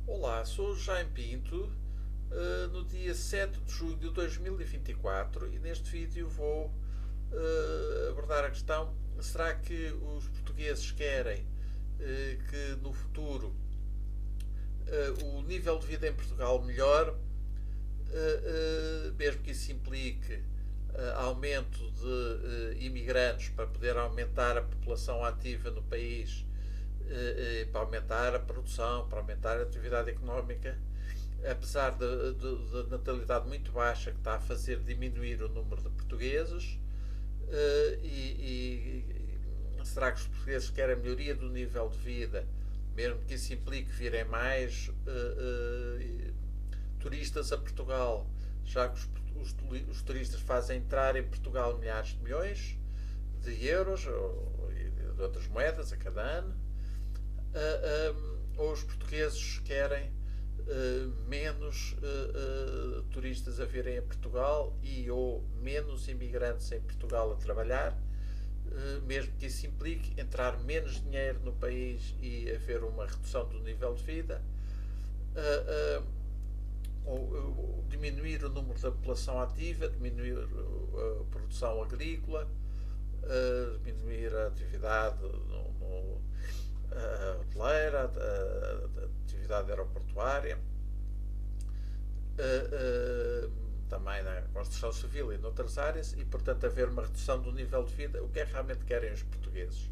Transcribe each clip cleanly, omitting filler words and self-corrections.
Olá, sou o Jaime Pinto, no dia 7 de julho de 2024 e neste vídeo vou abordar a questão: será que os portugueses querem que no futuro o nível de vida em Portugal melhore, mesmo que isso implique aumento de imigrantes para poder aumentar a população ativa no país, para aumentar a produção, para aumentar a atividade económica, apesar da natalidade muito baixa que está a fazer diminuir o número de portugueses? Será que os portugueses querem a melhoria do nível de vida, mesmo que isso implique virem mais turistas a Portugal, já que os turistas fazem entrar em Portugal milhares de milhões de euros ou de outras moedas a cada ano? Ou os portugueses querem menos turistas a virem a Portugal ou menos imigrantes em Portugal a trabalhar, mesmo que isso implique entrar menos dinheiro no país e haver uma redução do nível de vida, ou diminuir o número da população ativa, diminuir a produção agrícola, diminuir a atividade hoteleira, a atividade aeroportuária, também na construção civil e noutras áreas, e portanto haver uma redução do nível de vida. O que é que realmente querem os portugueses?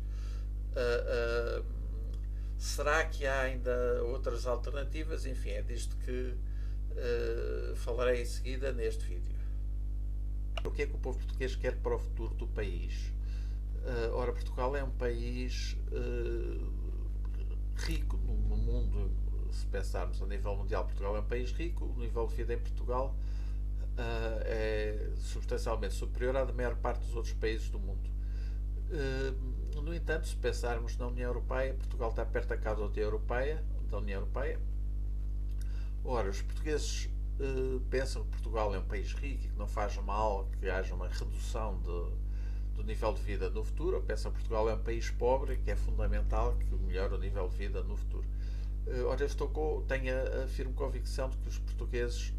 Será que há ainda outras alternativas? Enfim, é disto que falarei em seguida neste vídeo. O que é que o povo português quer para o futuro do país? Ora, Portugal é um país rico no mundo. Se pensarmos a nível mundial, Portugal é um país rico. O nível de vida em Portugal é substancialmente superior à da maior parte dos outros países do mundo. No entanto, se pensarmos na União Europeia, Portugal está perto da cauda da União Europeia. Ora, os portugueses pensam que Portugal é um país rico e que não faz mal que haja uma redução do nível de vida no futuro, ou pensam que Portugal é um país pobre e que é fundamental que melhore o nível de vida no futuro. Ora, eu tenho a firme convicção de que os portugueses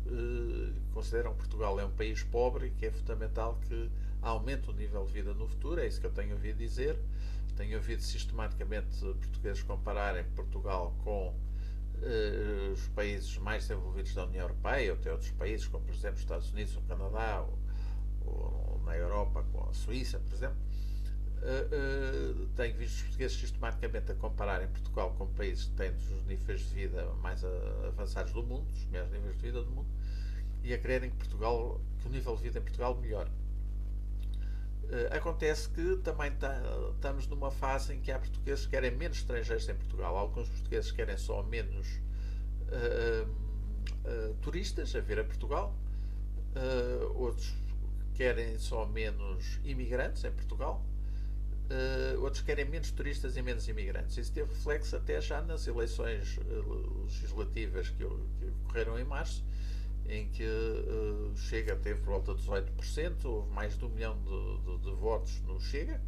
consideram que Portugal é um país pobre e que é fundamental que aumente o nível de vida no futuro. É isso que eu tenho ouvido dizer. Tenho ouvido sistematicamente portugueses compararem Portugal com os países mais desenvolvidos da União Europeia, ou até outros países, como por exemplo os Estados Unidos, o Canadá, ou na Europa com a Suíça, por exemplo. Tenho visto os portugueses sistematicamente a compararem Portugal com países que têm os níveis de vida mais avançados do mundo, os melhores níveis de vida do mundo, e a crerem que o nível de vida em Portugal melhora. Acontece que também estamos numa fase em que há portugueses que querem menos estrangeiros em Portugal. Alguns portugueses querem só menos turistas a vir a Portugal, outros querem só menos imigrantes em Portugal, outros querem menos turistas e menos imigrantes. Isso teve reflexo até já nas eleições legislativas que ocorreram em março, em que o Chega teve por volta de 18%, houve mais de 1 milhão de votos no Chega.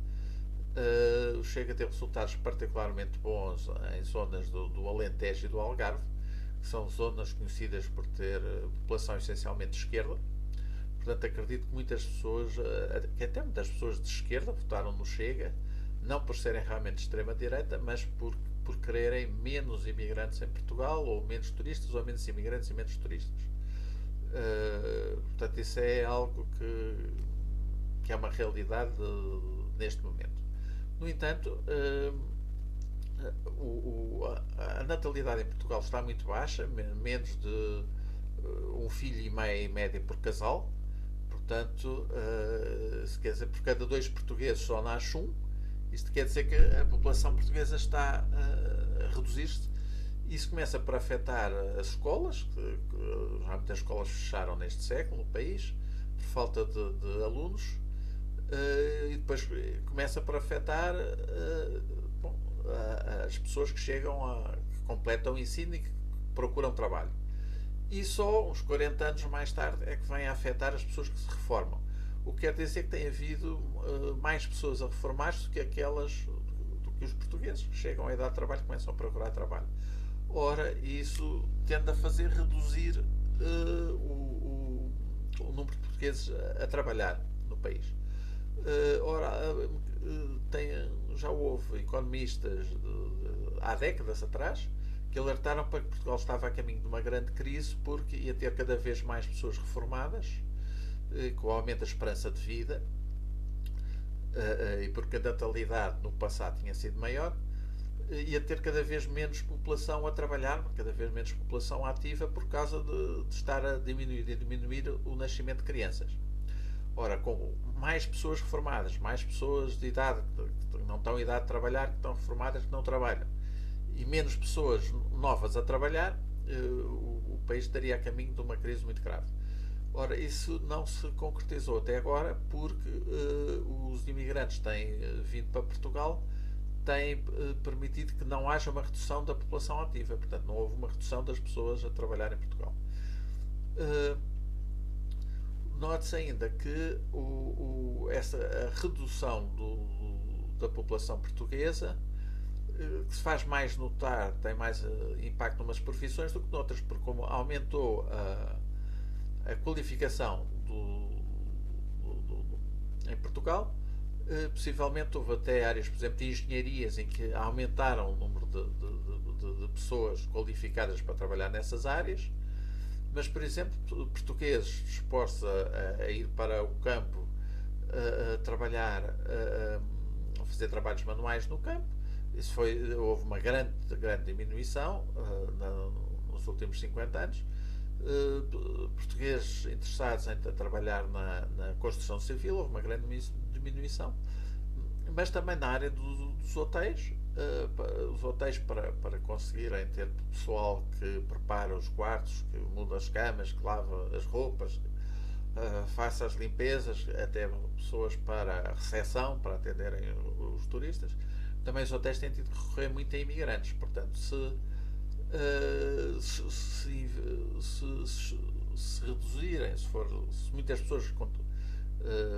O Chega teve resultados particularmente bons em zonas do Alentejo e do Algarve, que são zonas conhecidas por ter população essencialmente de esquerda. Portanto, acredito que muitas pessoas, que até muitas pessoas de esquerda, votaram no Chega, não por serem realmente de extrema-direita, mas por quererem menos imigrantes em Portugal, ou menos turistas, ou menos imigrantes e menos turistas. Portanto, isso é algo que é uma realidade neste momento. No entanto, a natalidade em Portugal está muito baixa, menos de um filho e média por casal. Portanto, quer dizer, por cada 2 portugueses só nasce um. Isto quer dizer que a população portuguesa está a reduzir-se. Isso começa por afetar as escolas, que já muitas escolas fecharam neste século no país, por falta de alunos, e depois começa por afetar as pessoas que que completam o ensino e que procuram trabalho. E só uns 40 anos mais tarde é que vem a afetar as pessoas que se reformam. o que quer dizer que tem havido mais pessoas a reformar-se do que os portugueses. Chegam à idade de trabalho e começam a procurar trabalho. Ora, isso tende a fazer reduzir o número de portugueses a trabalhar no país. Ora, tem, já houve economistas há décadas atrás que alertaram para que Portugal estava a caminho de uma grande crise porque ia ter cada vez mais pessoas reformadas, com o aumento da esperança de vida, e porque a natalidade no passado tinha sido maior, ia ter cada vez menos população a trabalhar, cada vez menos população ativa por causa de estar a diminuir o nascimento de crianças. Ora, com mais pessoas reformadas, mais pessoas de idade que não estão em idade de trabalhar, que estão reformadas, que não trabalham, e menos pessoas novas a trabalhar, o país estaria a caminho de uma crise muito grave. Ora, isso não se concretizou até agora porque os imigrantes têm vindo para Portugal, têm permitido que não haja uma redução da população ativa. Portanto, não houve uma redução das pessoas a trabalhar em Portugal. Note-se ainda que a redução da população portuguesa que se faz mais notar, tem mais impacto numas profissões do que noutras, porque como aumentou a qualificação em Portugal, possivelmente houve até áreas, por exemplo, de engenharias em que aumentaram o número de pessoas qualificadas para trabalhar nessas áreas, mas, por exemplo, portugueses dispostos a ir para o campo a trabalhar, a fazer trabalhos manuais no campo. Houve uma grande diminuição nos últimos 50 anos. Portugueses interessados em trabalhar na construção civil, houve uma grande diminuição, mas também na área dos hotéis. Os hotéis, para conseguirem ter pessoal que prepara os quartos, que muda as camas, que lava as roupas, faça as limpezas, até pessoas para a recepção, para atenderem os turistas. Também os hotéis têm tido que recorrer muito a imigrantes. Portanto, se reduzirem, se muitas pessoas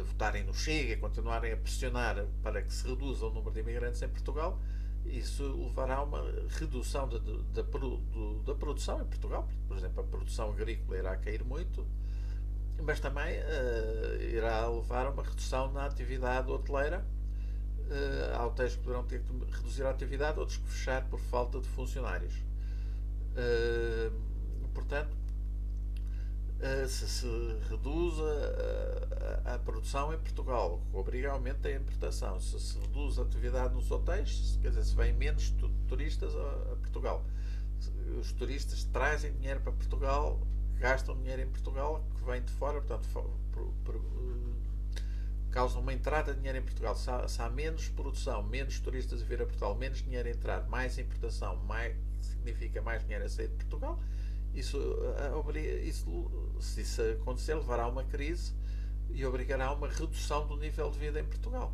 votarem no Chega e continuarem a pressionar para que se reduza o número de imigrantes em Portugal, isso levará a uma redução da produção em Portugal. Por exemplo, a produção agrícola irá cair muito, mas também irá levar a uma redução na atividade hoteleira. Há hotéis que poderão ter que reduzir a atividade, outros que fechar por falta de funcionários. Portanto, se reduz a produção em Portugal, o que obriga a aumento da importação, se reduz a atividade nos hotéis, quer dizer, se vêm menos turistas a Portugal. Os turistas trazem dinheiro para Portugal, gastam dinheiro em Portugal, que vem de fora, portanto, causam uma entrada de dinheiro em Portugal. Se há menos produção, menos turistas a vir a Portugal, menos dinheiro a entrar, mais importação, significa mais dinheiro a sair de Portugal. Se isso acontecer, levará a uma crise e obrigará a uma redução do nível de vida em Portugal.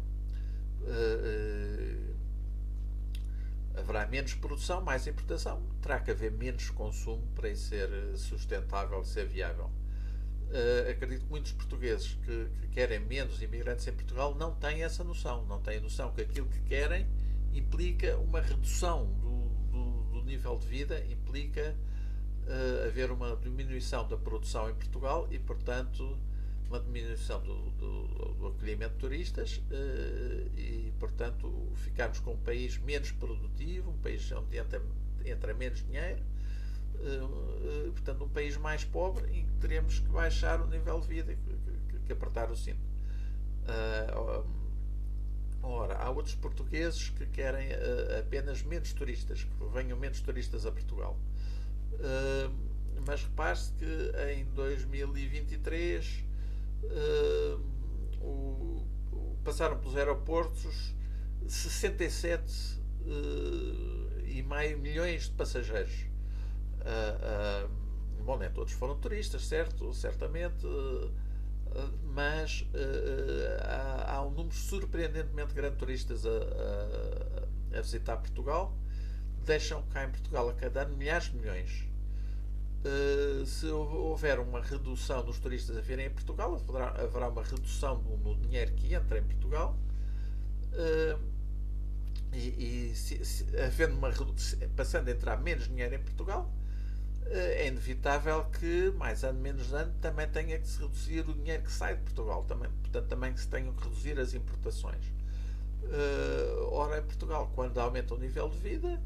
Haverá menos produção, mais importação, terá que haver menos consumo para isso ser sustentável, ser viável. Acredito que muitos portugueses que querem menos imigrantes em Portugal não têm essa noção, não têm a noção que aquilo que querem implica uma redução do nível de vida, implica haver uma diminuição da produção em Portugal e, portanto, uma diminuição do acolhimento de turistas e, portanto, ficarmos com um país menos produtivo, um país onde entra menos dinheiro, portanto, um país mais pobre em que teremos que baixar o nível de vida, que apertar o cinto. Ora, há outros portugueses que querem apenas menos turistas, que venham menos turistas a Portugal. Mas repare-se que em 2023 passaram pelos aeroportos 67,5 milhões de passageiros. Bom, nem todos foram turistas, certo? Certamente, mas há um número surpreendentemente grande de turistas a visitar Portugal. Deixam cá em Portugal a cada ano milhares de milhões. Se houver uma redução dos turistas a virem em Portugal, haverá uma redução no dinheiro que entra em Portugal. Uh, havendo passando a entrar menos dinheiro em Portugal, é inevitável que, mais ano menos ano, também tenha que se reduzir o dinheiro que sai de Portugal. Portanto, também que se tenham que reduzir as importações. Ora, em Portugal, quando aumenta o nível de vida,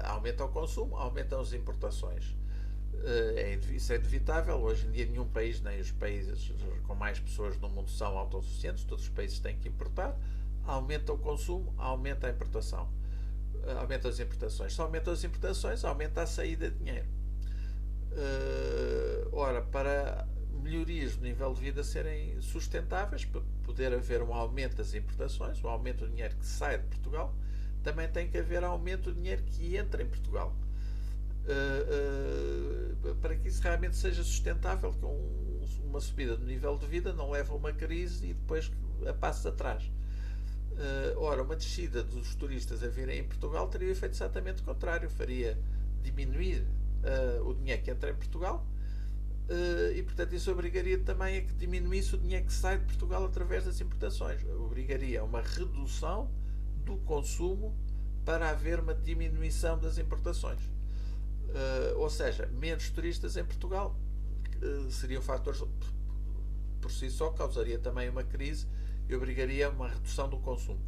aumenta o consumo, aumentam as importações. Isso é inevitável. Hoje em dia, nenhum país, nem os países com mais pessoas no mundo, são autossuficientes. Todos os países têm que importar. Aumenta o consumo, aumenta a importação. Aumenta as importações. Se aumentam as importações, aumenta a saída de dinheiro. Ora, para melhorias do nível de vida serem sustentáveis, para poder haver um aumento das importações, um aumento do dinheiro que sai de Portugal, também tem que haver aumento do dinheiro que entra em Portugal. Para que isso realmente seja sustentável, que uma subida do nível de vida não leva a uma crise e depois a passos atrás. Ora, uma descida dos turistas a virem em Portugal teria o efeito exatamente o contrário, faria diminuir o dinheiro que entra em Portugal e, portanto, isso obrigaria também a que diminuísse o dinheiro que sai de Portugal através das importações. Obrigaria a uma redução do consumo para haver uma diminuição das importações. Ou seja, menos turistas em Portugal seria um fator por si só, causaria também uma crise e obrigaria a uma redução do consumo,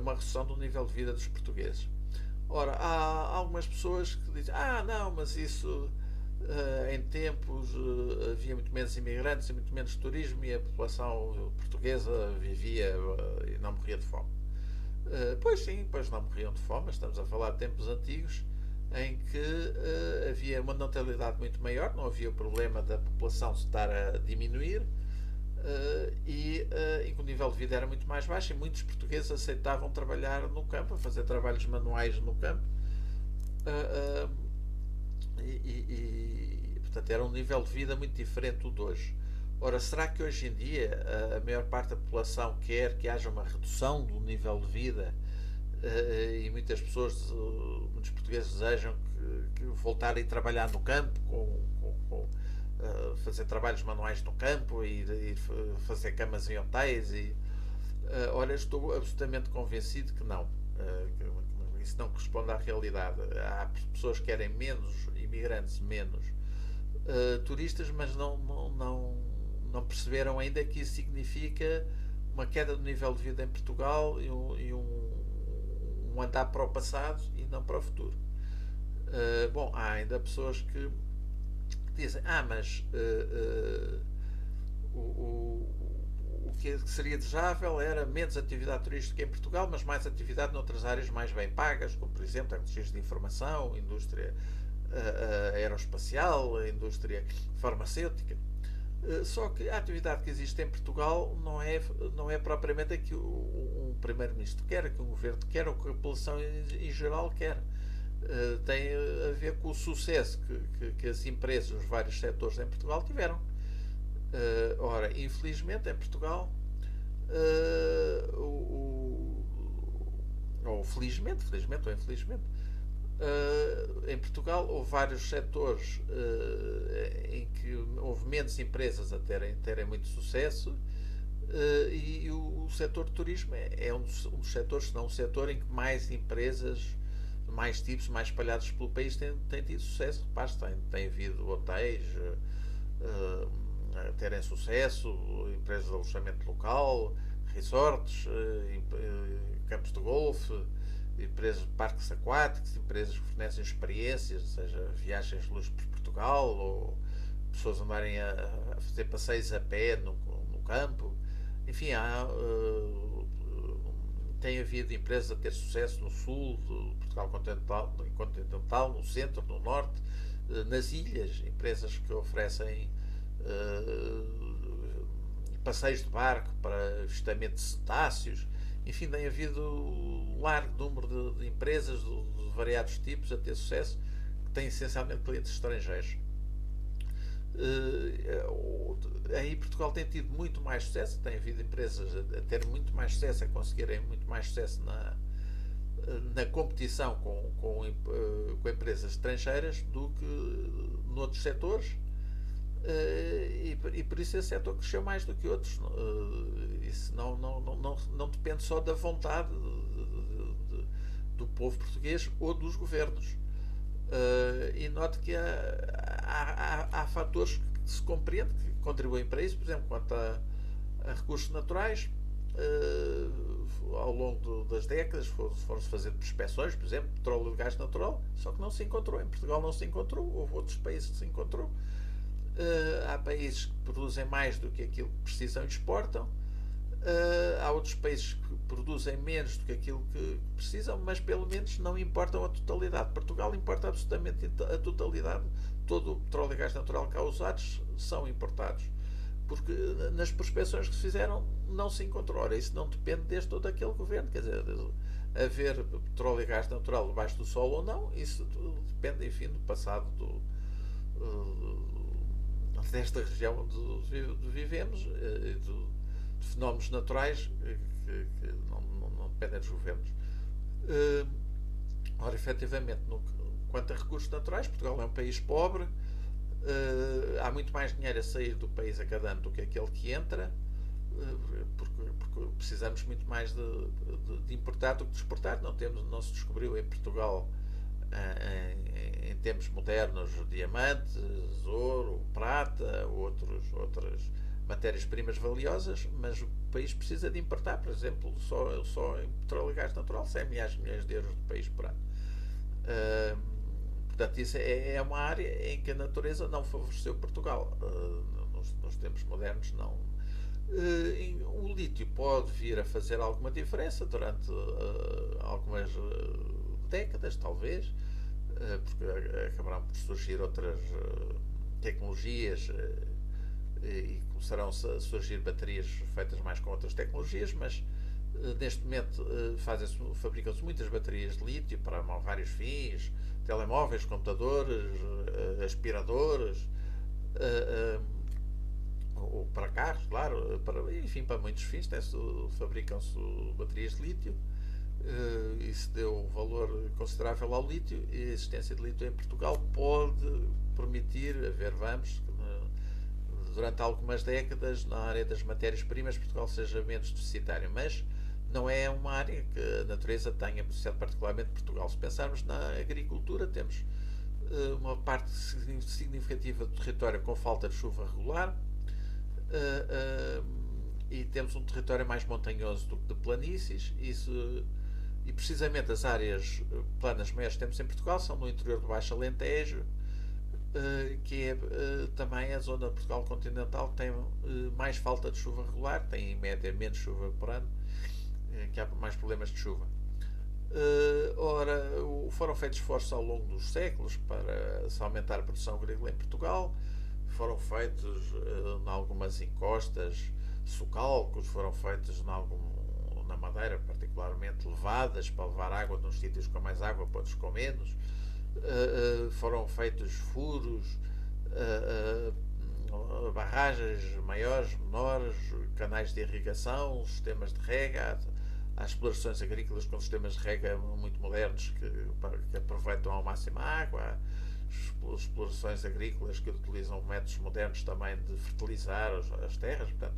uma redução do nível de vida dos portugueses. Ora, há algumas pessoas que dizem: não, mas isso em tempos havia muito menos imigrantes e muito menos turismo e a população portuguesa vivia e não morria de fome. Pois sim, pois não morriam de fome, mas estamos a falar de tempos antigos em que havia uma natalidade muito maior, não havia o problema da população se estar a diminuir e que o nível de vida era muito mais baixo e muitos portugueses aceitavam trabalhar no campo, fazer trabalhos manuais no campo portanto era um nível de vida muito diferente do de hoje. Ora, será que hoje em dia a maior parte da população quer que haja uma redução do nível de vida e muitas pessoas, muitos portugueses desejam que voltarem a trabalhar no campo, fazer trabalhos manuais no campo e fazer camas em hotéis ora, estou absolutamente convencido que não, que isso não corresponde à realidade. Há pessoas que querem menos imigrantes, menos turistas, mas não perceberam ainda que isso significa uma queda do nível de vida em Portugal e um andar para o passado e não para o futuro. Bom, há ainda pessoas que dizem: mas o que seria desejável era menos atividade turística em Portugal, mas mais atividade noutras áreas mais bem pagas, como por exemplo tecnologias de informação, indústria aeroespacial, indústria farmacêutica. Só que a atividade que existe em Portugal não é propriamente aquilo que um primeiro-ministro quer, que um governo quer, ou que a população em geral quer. Tem a ver com o sucesso que as empresas, os vários setores em Portugal tiveram. Ora, infelizmente em Portugal, ou felizmente ou infelizmente, em Portugal houve vários setores em que houve menos empresas a terem muito sucesso e o setor de turismo é um dos setores, se não o setor em que mais empresas, mais tipos, mais espalhados pelo país têm tido sucesso. Repare, tem havido hotéis a terem sucesso, empresas de alojamento local, resorts, campos de golfe, empresas de parques aquáticos, empresas que fornecem experiências, seja viagens de luxo por Portugal ou pessoas andarem a fazer passeios a pé no campo. Enfim, tem havido empresas a ter sucesso no sul do Portugal continental, no centro, no norte, nas ilhas, empresas que oferecem passeios de barco para avistamento de cetáceos. Enfim, tem havido um largo número de empresas de variados tipos a ter sucesso, que têm essencialmente clientes estrangeiros. Aí Portugal tem tido muito mais sucesso, tem havido empresas a ter muito mais sucesso, a conseguirem muito mais sucesso na competição com empresas estrangeiras do que noutros setores. E por isso esse setor cresceu mais do que outros. Isso não depende só da vontade do povo português ou dos governos. E note que há fatores que se compreende que contribuem para isso, por exemplo, quanto a recursos naturais. Ao longo das décadas foram-se fazendo prospeções, por exemplo, petróleo e gás natural, só que não se encontrou. Em Portugal não se encontrou, houve outros países que se encontrou. Há países que produzem mais do que aquilo que precisam e exportam. Há outros países que produzem menos do que aquilo que precisam, mas pelo menos não importam a totalidade. Portugal importa absolutamente a totalidade. Todo o petróleo e gás natural cá usados são importados. Porque nas prospecções que se fizeram não se encontrou. Ora, isso não depende deste ou daquele governo. Quer dizer, haver petróleo e gás natural debaixo do sol ou não, isso depende, enfim, do passado desta região onde vivemos, de fenómenos naturais que não dependem dos governos. Ora, efetivamente, quanto a recursos naturais, Portugal é um país pobre. Há muito mais dinheiro a sair do país a cada ano do que aquele que entra, porque precisamos muito mais de importar do que de exportar. Não se descobriu em Portugal, em tempos modernos, diamantes, ouro, prata, outras matérias-primas valiosas, mas o país precisa de importar, por exemplo, só em petróleo e gás natural, 100 milhões de euros do país por ano. Portanto, isso é uma área em que a natureza não favoreceu Portugal. Nos tempos modernos, não. O lítio pode vir a fazer alguma diferença durante algumas décadas, talvez, porque acabarão por surgir outras tecnologias e começarão a surgir baterias feitas mais com outras tecnologias, mas neste momento fabricam-se muitas baterias de lítio para vários fins, telemóveis, computadores, aspiradores, ou para carros, claro, enfim, para muitos fins fabricam-se baterias de lítio. Isso deu um valor considerável ao lítio, e a existência de lítio em Portugal pode permitir, vamos, durante algumas décadas, na área das matérias-primas, Portugal seja menos deficitário, mas não é uma área que a natureza tenha beneficiado particularmente Portugal. Se pensarmos na agricultura, temos uma parte significativa do território com falta de chuva regular, e temos um território mais montanhoso do que de planícies. E precisamente as áreas planas maiores que temos em Portugal são no interior do Baixo Alentejo, que é também a zona de Portugal continental que tem mais falta de chuva regular, tem em média menos chuva por ano, que há mais problemas de chuva. Ora, foram feitos esforços ao longo dos séculos para se aumentar a produção agrícola em Portugal. Foram feitos em algumas encostas, socalcos, foram feitos na Madeira, particularmente levadas para levar água de uns sítios com mais água para outros com menos. Foram feitos furos, barragens maiores, menores, canais de irrigação, sistemas de rega. Há explorações agrícolas com sistemas de rega muito modernos que aproveitam ao máximo a água. Explorações agrícolas que utilizam métodos modernos também de fertilizar as terras. Portanto,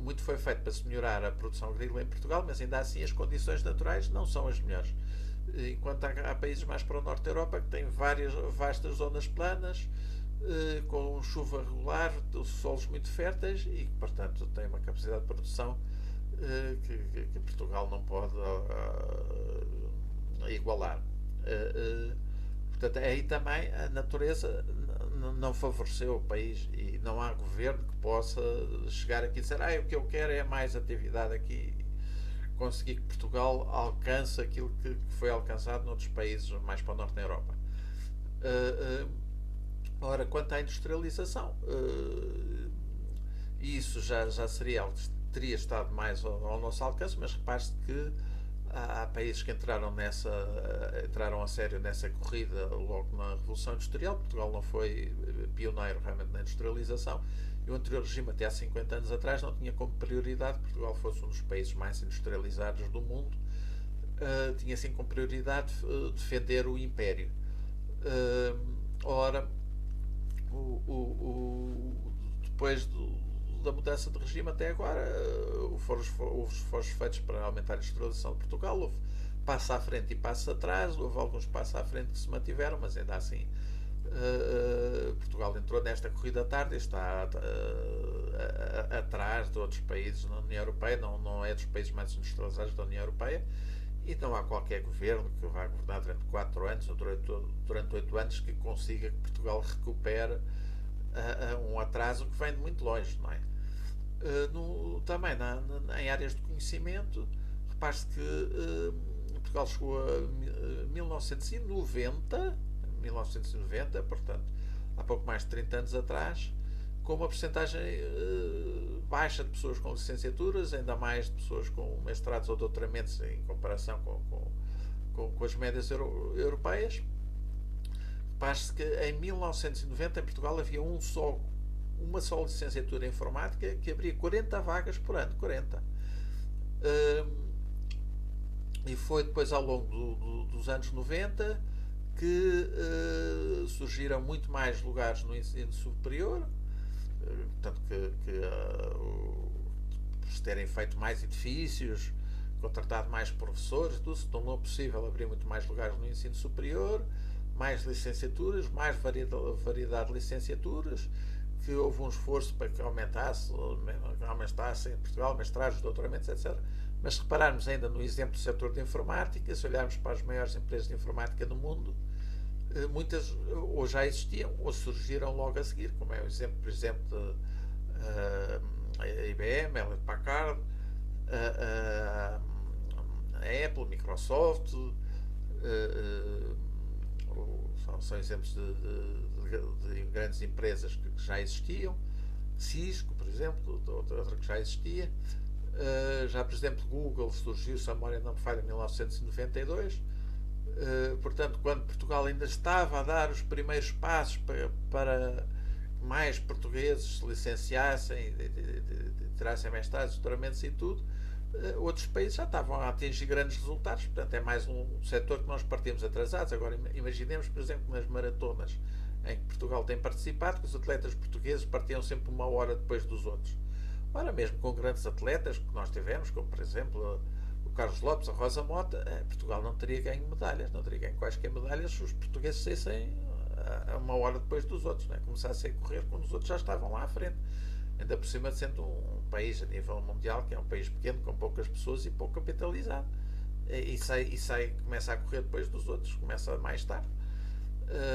muito foi feito para se melhorar a produção agrícola em Portugal, mas ainda assim as condições naturais não são as melhores. Enquanto há países mais para o norte da Europa que têm várias vastas zonas planas, com chuva regular, solos muito férteis e que, portanto, têm uma capacidade de produção que Portugal não pode igualar. Portanto, aí também a natureza não favoreceu o país e não há governo que possa chegar aqui e dizer o que eu quero é mais atividade aqui, conseguir que Portugal alcance aquilo que foi alcançado noutros países mais para o norte da Europa. Ora, quanto à industrialização, isso já seria algo que teria estado mais ao nosso alcance, mas repare-se que há países que entraram a sério nessa corrida logo na Revolução Industrial. Portugal não foi pioneiro realmente na industrialização, e o anterior regime, até há 50 anos atrás, não tinha como prioridade que Portugal fosse um dos países mais industrializados do mundo. tinha assim como prioridade defender o Império. Uh, ora, depois da mudança de regime até agora, houve esforços feitos para aumentar a industrialização de Portugal, houve passo à frente e passo atrás, houve alguns passos à frente que se mantiveram, mas ainda assim Portugal entrou nesta corrida tarde e está atrás de outros países na União Europeia, não é dos países mais industrializados da União Europeia, e não há qualquer governo que vá governar durante 4 anos ou durante 8 anos que consiga que Portugal recupere um atraso que vem de muito longe, não é? Também em áreas de conhecimento, repare-se que Portugal chegou a 1990, portanto, há pouco mais de 30 anos atrás, com uma percentagem baixa de pessoas com licenciaturas, ainda mais de pessoas com mestrados ou doutoramentos em comparação com as médias europeias. Repare-se que em 1990 em Portugal havia uma só licenciatura em informática que abria 40 vagas por ano. 40. E foi depois ao longo dos anos 90 que surgiram muito mais lugares no ensino superior, tanto que por terem feito mais edifícios, contratado mais professores, tudo se tornou possível abrir muito mais lugares no ensino superior, mais licenciaturas, mais variedade de licenciaturas, que houve um esforço para que aumentassem em Portugal mestrados, doutoramentos, etc. Mas se repararmos ainda no exemplo do setor de informática, se olharmos para as maiores empresas de informática do mundo, muitas ou já existiam ou surgiram logo a seguir, como é o exemplo, por exemplo, a IBM, a Hewlett Packard, a Apple, Microsoft, são exemplos de grandes empresas que já existiam. Cisco, por exemplo, outra que já existia. Já, por exemplo, Google surgiu, se a memória não me falha, em 1992. Portanto, quando Portugal ainda estava a dar os primeiros passos para mais portugueses se licenciassem, tirassem mestrados, doutoramentos e tudo, outros países já estavam a atingir grandes resultados. Portanto, é mais um setor que nós partimos atrasados. Agora, imaginemos, por exemplo, nas maratonas em que Portugal tem participado, que os atletas portugueses partiam sempre 1 hora depois dos outros. Ora, mesmo com grandes atletas que nós tivemos, como por exemplo o Carlos Lopes, a Rosa Mota, Portugal não teria ganho medalhas, não teria ganho quaisquer medalhas se os portugueses saíssem a 1 hora depois dos outros, né? Começassem a correr quando os outros já estavam lá à frente. Ainda por cima, sendo um país a nível mundial, que é um país pequeno, com poucas pessoas e pouco capitalizado. Começa a correr depois dos outros, começa mais tarde.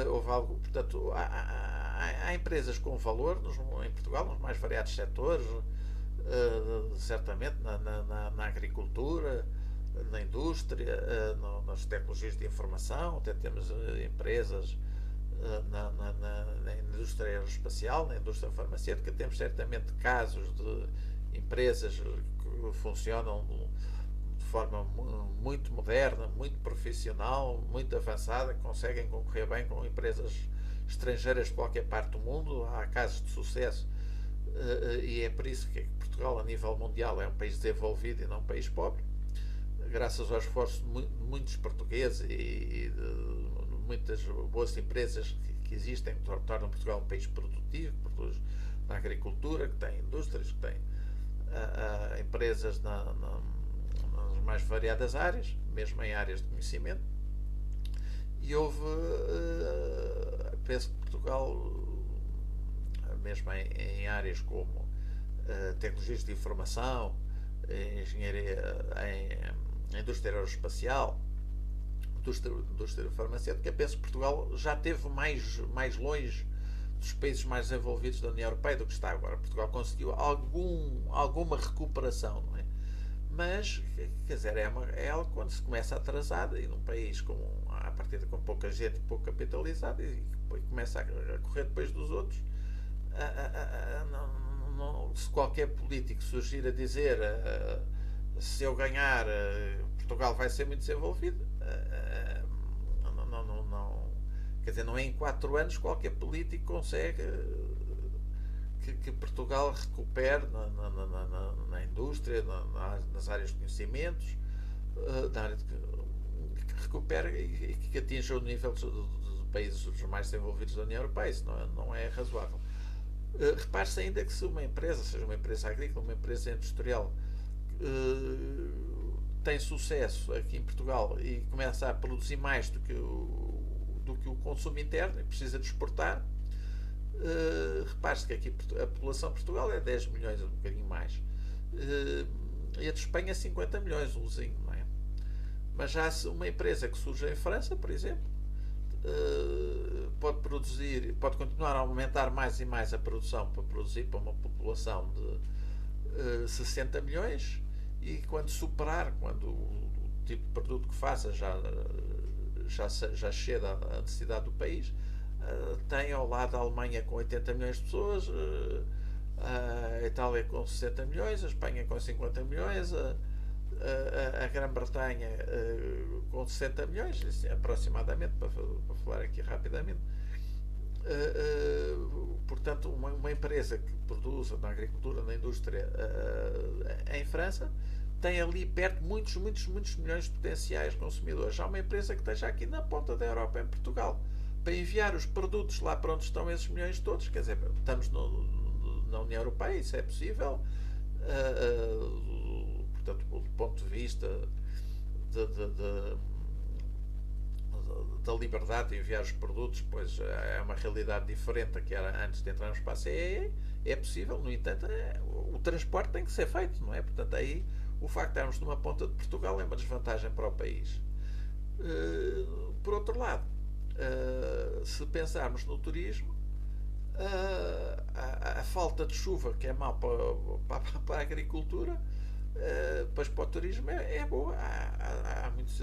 Houve algo, portanto, há empresas com valor em Portugal, nos mais variados setores, certamente na agricultura, na indústria, nas tecnologias de informação, até temos empresas na indústria aeroespacial, na indústria farmacêutica, temos certamente casos de empresas que funcionam de forma muito moderna, muito profissional, muito avançada, que conseguem concorrer bem com empresas estrangeiras de qualquer parte do mundo. Há casos de sucesso e é por isso que Portugal, a nível mundial, é um país desenvolvido e não um país pobre, graças ao esforço de muitos portugueses e de muitas boas empresas que existem, que tornam Portugal um país produtivo, que produz na agricultura, que tem indústrias, que tem empresas nas mais variadas áreas, mesmo em áreas de conhecimento. E houve, penso que Portugal, mesmo em áreas como tecnologias de informação, engenharia, em indústria aeroespacial, indústria farmacêutica, penso que Portugal já esteve mais longe dos países mais desenvolvidos da União Europeia do que está agora. Portugal conseguiu alguma recuperação, não é? Mas, quer dizer, é algo quando se começa atrasado e num país à partida com pouca gente, pouco capitalizado, e começa a correr depois dos outros. Se qualquer político surgir a dizer se eu ganhar Portugal vai ser muito desenvolvido, quer dizer, não é em 4 anos qualquer político consegue que Portugal recupere na indústria, nas áreas de conhecimentos, na área que recupere e que atinja o nível de países os mais desenvolvidos da União Europeia. Isso não é razoável. Repare-se ainda que se uma empresa, seja uma empresa agrícola, uma empresa industrial, tem sucesso aqui em Portugal e começa a produzir mais do que o consumo interno e precisa de exportar, repare-se que aqui a população de Portugal é 10 milhões, um bocadinho mais. E a de Espanha 50 milhões, um vizinho, não é? Mas já se uma empresa que surge em França, por exemplo, pode produzir, pode continuar a aumentar mais e mais a produção para produzir para uma população de 60 milhões e quando superar, quando o tipo de produto que faça já chega à necessidade do país, tem ao lado a Alemanha com 80 milhões de pessoas, a Itália com 60 milhões, a Espanha com 50 milhões, a Grã-Bretanha com 60 milhões, aproximadamente, para falar aqui rapidamente. Portanto, uma empresa que produz na agricultura, na indústria em França, tem ali perto muitos milhões de potenciais consumidores. Há uma empresa que esteja aqui na ponta da Europa, em Portugal, para enviar os produtos lá para onde estão esses milhões todos. Quer dizer, estamos na União Europeia, isso é possível. Portanto, do ponto de vista da liberdade de enviar os produtos, pois é uma realidade diferente da que era antes de entrarmos para a CEE. É possível, no entanto, o transporte tem que ser feito, não é? Portanto, aí o facto de estarmos numa ponta de Portugal é uma desvantagem para o país. Por outro lado, se pensarmos no turismo, a falta de chuva, que é mau para a agricultura, pois para o turismo é boa. Há muitas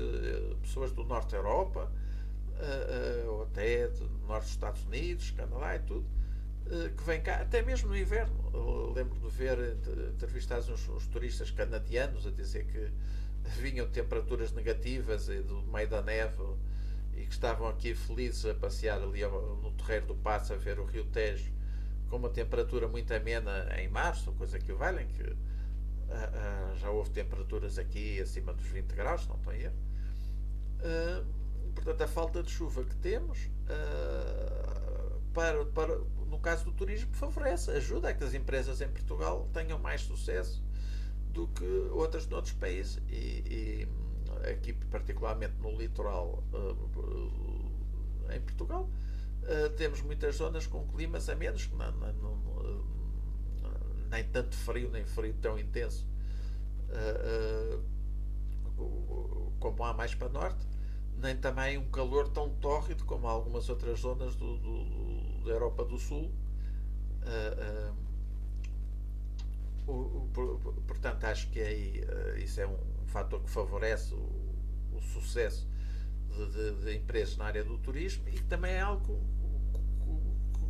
pessoas do norte da Europa, ou até do norte dos Estados Unidos, Canadá e tudo, que vêm cá, até mesmo no inverno. Eu lembro de ver entrevistados uns turistas canadianos a dizer que vinham de temperaturas negativas e do meio da neve e que estavam aqui felizes a passear ali no Terreiro do Paço, a ver o Rio Tejo com uma temperatura muito amena em março, coisa que o valem, que já houve temperaturas aqui acima dos 20 graus, não estou a erro. Portanto, a falta de chuva que temos, no caso do turismo, favorece, ajuda a que as empresas em Portugal tenham mais sucesso do que outras noutros países. E aqui, particularmente no litoral em Portugal, temos muitas zonas com climas amenos, nem tanto frio, nem frio tão intenso como há mais para norte, nem também um calor tão tórrido como algumas outras zonas da Europa do Sul. Portanto, acho que aí isso é um fator que favorece o sucesso de empresas na área do turismo e que também é algo que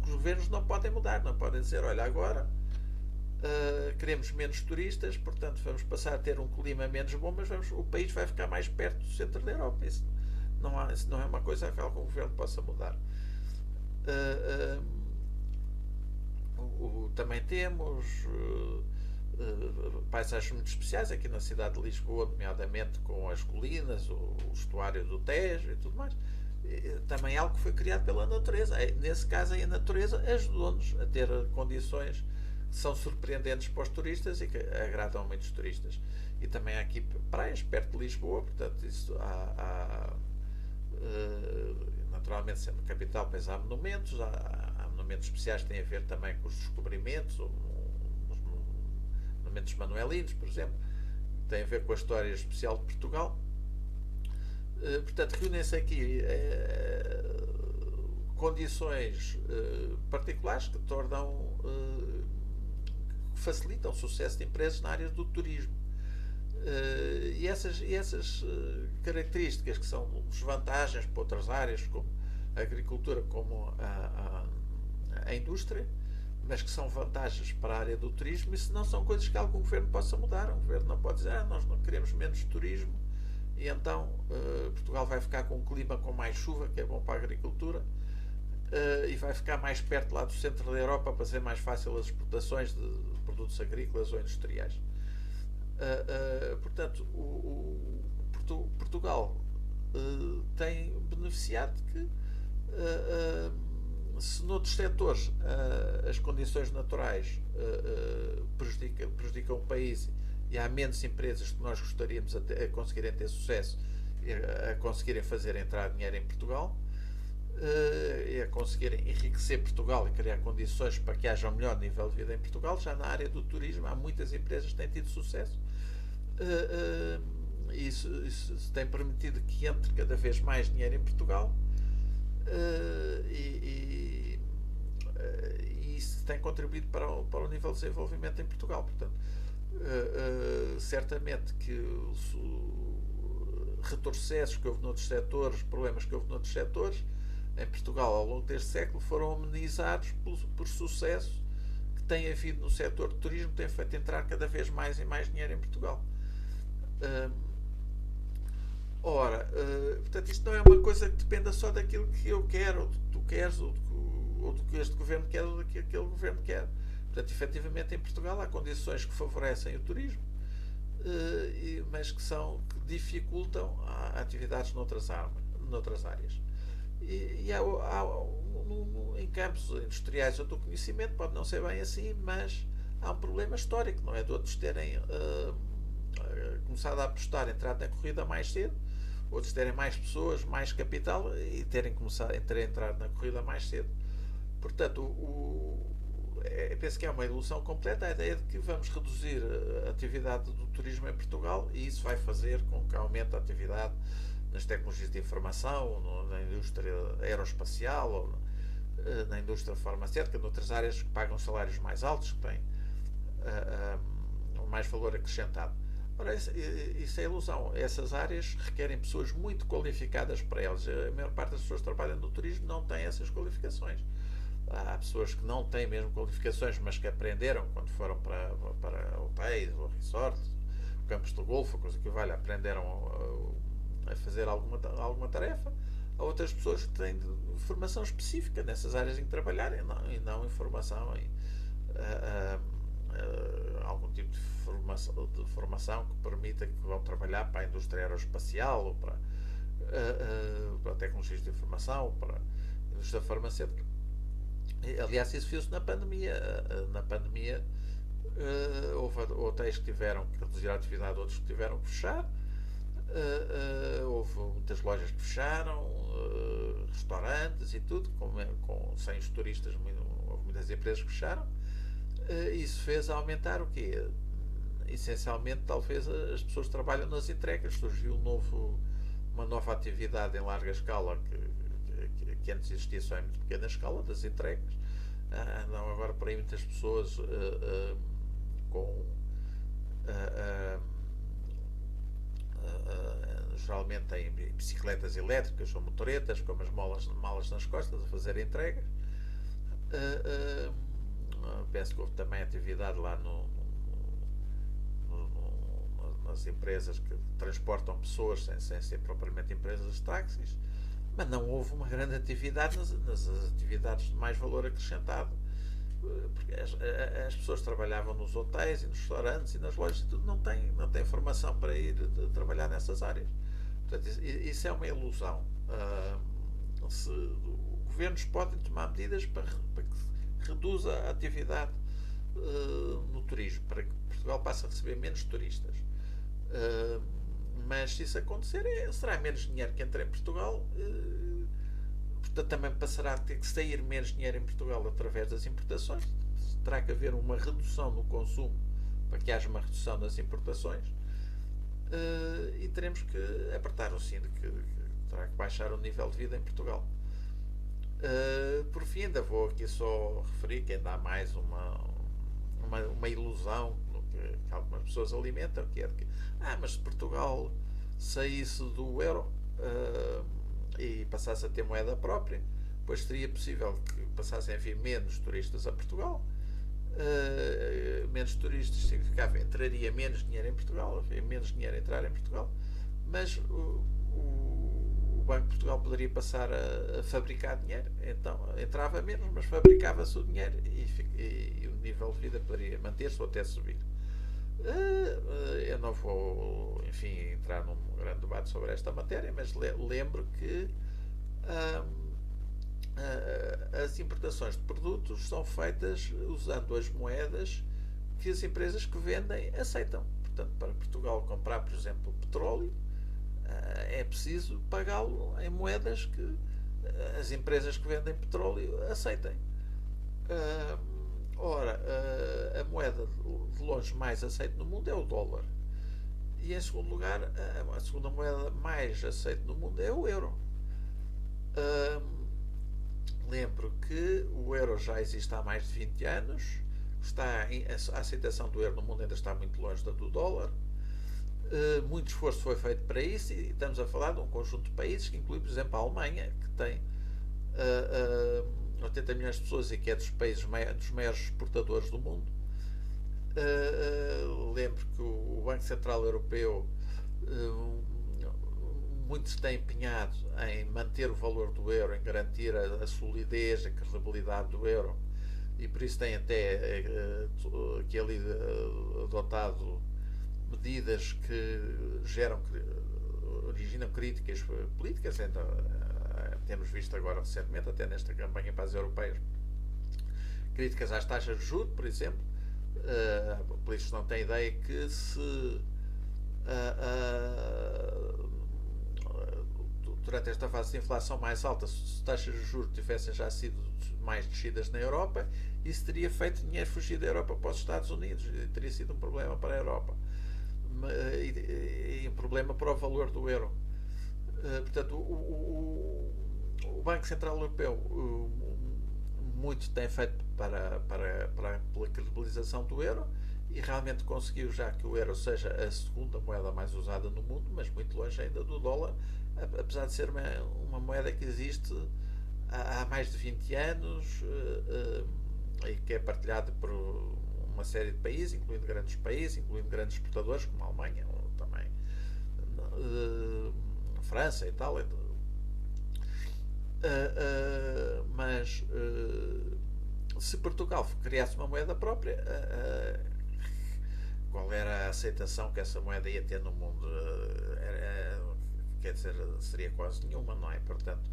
os governos não podem mudar, não podem dizer, olha, agora queremos menos turistas, portanto vamos passar a ter um clima menos bom, mas o país vai ficar mais perto do centro da Europa. Isso não é uma coisa que algum governo possa mudar. Também temos paisagens muito especiais aqui na cidade de Lisboa, nomeadamente com as colinas, o estuário do Tejo e tudo mais. Também é algo que foi criado pela natureza. Nesse caso, aí a natureza ajudou-nos a ter condições que são surpreendentes para os turistas e que agradam a muitos turistas. E também há aqui praias perto de Lisboa, portanto, isso naturalmente, sendo capital, pois há monumentos, há monumentos especiais que têm a ver também com os descobrimentos, os monumentos manuelinos, por exemplo, têm a ver com a história especial de Portugal. Portanto, reúnem-se aqui condições particulares que tornam, que facilitam o sucesso de empresas na área do turismo. E essas características que são desvantagens para outras áreas, como a agricultura, como a indústria, mas que são vantagens para a área do turismo, isso não são coisas que algum governo possa mudar. Um governo não pode dizer, nós não queremos menos turismo e então Portugal vai ficar com um clima com mais chuva, que é bom para a agricultura, e vai ficar mais perto lá do centro da Europa para ser mais fácil as exportações de produtos agrícolas ou industriais. Portanto, Portugal tem beneficiado de que se noutros setores as condições naturais prejudicam o país e há menos empresas que nós gostaríamos a conseguirem ter sucesso, a conseguirem fazer entrar dinheiro em Portugal, e a conseguirem enriquecer Portugal e criar condições para que haja um melhor nível de vida em Portugal, já na área do turismo há muitas empresas que têm tido sucesso. Isso tem permitido que entre cada vez mais dinheiro em Portugal, e isso tem contribuído para o nível de desenvolvimento em Portugal. Portanto, certamente que retrocessos que houve noutros setores, problemas que houve noutros setores, em Portugal ao longo deste século foram amenizados por sucesso que tem havido no setor de turismo, que tem feito entrar cada vez mais e mais dinheiro em Portugal. Portanto, isto não é uma coisa que dependa só daquilo que eu quero, ou do que tu queres, ou do que este governo quer, ou do que aquele governo quer. Portanto, efetivamente, em Portugal há condições que favorecem o turismo, mas que dificultam atividades noutras áreas. Em campos industriais ou do conhecimento pode não ser bem assim, mas há um problema histórico, não é? De outros terem começado a apostar, entrado na corrida mais cedo, outros terem mais pessoas, mais capital e terem entrado na corrida mais cedo. Portanto, penso que é uma ilusão completa a ideia de que vamos reduzir a atividade do turismo em Portugal, e isso vai fazer com que aumente a atividade nas tecnologias de informação, na indústria aeroespacial, ou na indústria farmacêutica, noutras áreas que pagam salários mais altos, que têm mais valor acrescentado. Ora, isso é ilusão. Essas áreas requerem pessoas muito qualificadas para elas. A maior parte das pessoas que trabalham no turismo não tem essas qualificações. Há pessoas que não têm mesmo qualificações, mas que aprenderam quando foram para hotéis ou resorts, campos de golfe, coisa que vale, aprenderam a fazer alguma tarefa. Há outras pessoas que têm formação específica nessas áreas em que trabalharem, e não em formação em algum tipo de formação que permita que vão trabalhar para a indústria aeroespacial, ou para tecnologias de informação, ou para a indústria farmacêutica. Aliás, isso fez-se na pandemia. Na pandemia houve hotéis que tiveram que reduzir a atividade, outros que tiveram que fechar. Houve muitas lojas que fecharam, restaurantes e tudo, sem os turistas, houve muitas empresas que fecharam. Isso fez aumentar o quê? Essencialmente, talvez as pessoas que trabalham nas entregas. Surgiu uma nova atividade em larga escala que antes existia só em muito pequena escala, das entregas. Andam agora por aí muitas pessoas geralmente têm bicicletas elétricas ou motoretas com as malas nas costas a fazer entregas. Penso que houve também atividade lá nas empresas que transportam pessoas sem ser propriamente empresas de táxis, mas não houve uma grande atividade nas atividades de mais valor acrescentado, porque as pessoas trabalhavam nos hotéis e nos restaurantes e nas lojas e tudo, não têm formação para ir trabalhar nessas áreas. Portanto, isso é uma ilusão. Os governos podem tomar medidas para que reduza a atividade no turismo, para que Portugal passe a receber menos turistas. Mas se isso acontecer, será menos dinheiro que entra em Portugal. Portanto, também passará a ter que sair menos dinheiro em Portugal através das importações. Terá que haver uma redução no consumo para que haja uma redução das importações. E teremos que apertar o cinto, que terá que baixar o nível de vida em Portugal. Por fim, ainda vou aqui só referir que ainda há mais uma ilusão que algumas pessoas alimentam, que é de que mas se Portugal saísse do euro e passasse a ter moeda própria, pois seria possível que passassem a vir menos turistas a Portugal. Menos turistas significava entraria menos dinheiro em Portugal, havia menos dinheiro a entrar em Portugal, mas o Banco de Portugal poderia passar a fabricar dinheiro, então entrava menos, mas fabricava-se o dinheiro e o nível de vida poderia manter-se ou até subir. não vou, enfim, entrar num grande debate sobre esta matéria, mas lembro que as importações de produtos são feitas usando as moedas que as empresas que vendem aceitam. Portanto, para Portugal comprar, por exemplo, petróleo, é preciso pagá-lo em moedas que as empresas que vendem petróleo aceitem. Ora, a moeda de longe mais aceita no mundo é o dólar. E em segundo lugar, a segunda moeda mais aceita no mundo é o euro. Lembro que o euro já existe há mais de 20 anos. A aceitação do euro no mundo ainda está muito longe da do dólar. Muito esforço foi feito para isso e estamos a falar de um conjunto de países que inclui, por exemplo, a Alemanha, que tem 80 milhões de pessoas e que é dos maiores exportadores do mundo. Lembro que o Banco Central Europeu muito se tem empenhado em manter o valor do euro, em garantir a solidez, a credibilidade do euro, e por isso tem até que ali adotado medidas que originam críticas políticas. Então, temos visto agora recentemente, até nesta campanha para as europeias, críticas às taxas de juros, por exemplo. Por isso não tem ideia que se durante esta fase de inflação mais alta, se as taxas de juros tivessem já sido mais descidas na Europa, isso teria feito dinheiro fugir da Europa para os Estados Unidos e teria sido um problema para a Europa e um problema para o valor do euro. Portanto, o Banco Central Europeu muito tem feito pela credibilização do euro e realmente conseguiu já que o euro seja a segunda moeda mais usada no mundo, mas muito longe ainda do dólar, apesar de ser uma moeda que existe há mais de 20 anos e que é partilhada por uma série de países, incluindo grandes exportadores como a Alemanha, ou também França e tal. Mas se Portugal criasse uma moeda própria, qual era a aceitação que essa moeda ia ter no mundo? Quer dizer, seria quase nenhuma, não é? Portanto,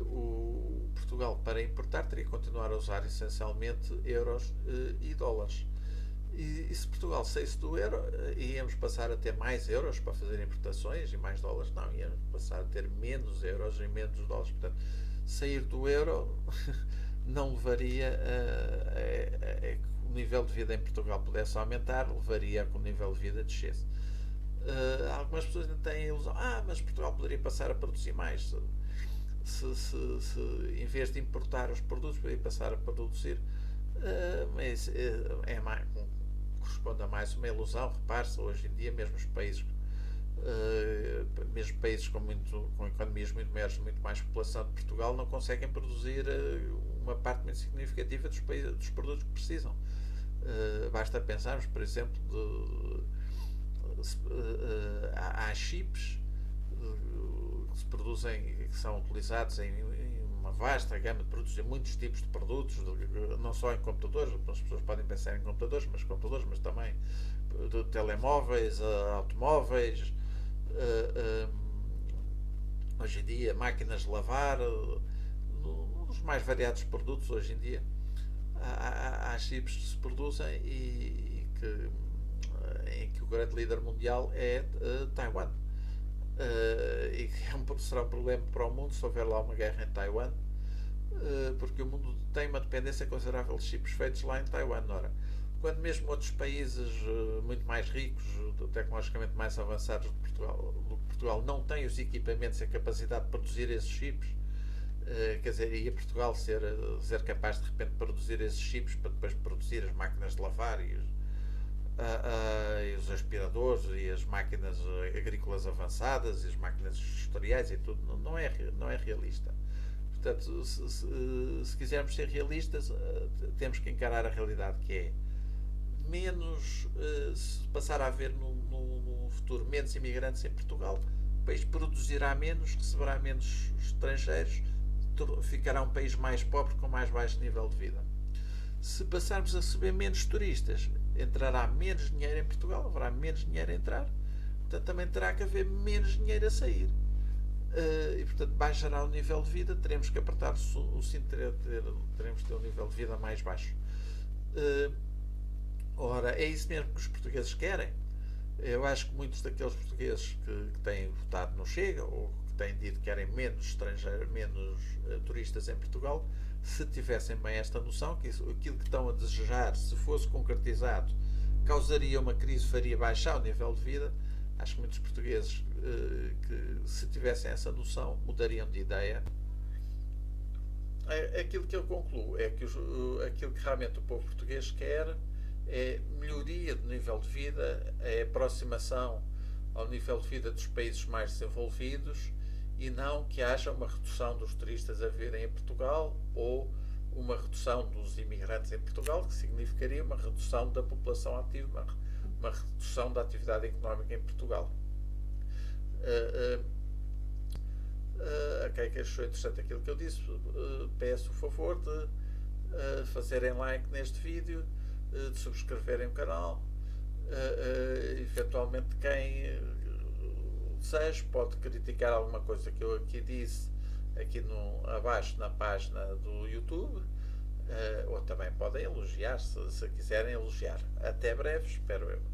o Portugal, para importar, teria que continuar a usar essencialmente euros e dólares. E se Portugal saísse do euro, íamos passar a ter mais euros para fazer importações e mais dólares? Não, íamos passar a ter menos euros e menos dólares. Portanto, sair do euro não levaria a que o nível de vida em Portugal pudesse aumentar, levaria a que o nível de vida descesse. Algumas pessoas ainda têm a ilusão, mas Portugal poderia passar a produzir mais. Se em vez de importar os produtos, poderia passar a produzir. Mas corresponde a mais uma ilusão. Repare-se, hoje em dia, mesmo os países com economias muito maiores, muito mais população de Portugal, não conseguem produzir uma parte muito significativa dos produtos que precisam. Basta pensarmos, por exemplo, há chips que se produzem, que são utilizados em uma vasta gama de produtos, em muitos tipos de produtos, não só em computadores. As pessoas podem pensar em computadores, mas também de telemóveis, automóveis, hoje em dia máquinas de lavar, nos mais variados produtos. Hoje em dia há chips que se produzem em que o grande líder mundial é Taiwan. E que será um problema para o mundo se houver lá uma guerra em Taiwan, porque o mundo tem uma dependência considerável de chips feitos lá em Taiwan. Ora, quando mesmo outros países muito mais ricos, tecnologicamente mais avançados do que Portugal, não têm os equipamentos e a capacidade de produzir esses chips, quer dizer, ia Portugal ser capaz de repente produzir esses chips para depois produzir as máquinas de lavar e os aspiradores e as máquinas agrícolas avançadas e as máquinas industriais e tudo, não é realista. Portanto, se quisermos ser realistas, temos que encarar a realidade, que é menos, se passar a haver no futuro menos imigrantes em Portugal, o país produzirá menos, receberá menos estrangeiros, ficará um país mais pobre com mais baixo nível de vida. Se passarmos a receber menos turistas, entrará menos dinheiro em Portugal, haverá menos dinheiro a entrar, portanto também terá que haver menos dinheiro a sair. E portanto baixará o nível de vida, teremos que apertar o cinto, teremos que ter um nível de vida mais baixo. Ora, é isso mesmo que os portugueses querem. Eu acho que muitos daqueles portugueses que têm votado no Chega, ou que têm dito que querem menos estrangeiros, menos turistas em Portugal, se tivessem bem esta noção, que aquilo que estão a desejar, se fosse concretizado, causaria uma crise, faria baixar o nível de vida. Acho que muitos portugueses que, se tivessem essa noção, mudariam de ideia. Aquilo que eu concluo é que aquilo que realmente o povo português quer é melhoria do nível de vida, é aproximação ao nível de vida dos países mais desenvolvidos e não que haja uma redução dos turistas a viverem em Portugal ou uma redução dos imigrantes em Portugal, que significaria uma redução da população ativa, uma redução da atividade económica em Portugal. A quem achou interessante aquilo que eu disse, peço o favor de fazerem like neste vídeo, de subscreverem o canal. Eventualmente, quem deseja pode criticar alguma coisa que eu aqui disse aqui abaixo na página do YouTube, ou também podem elogiar se quiserem elogiar. Até breve, espero eu.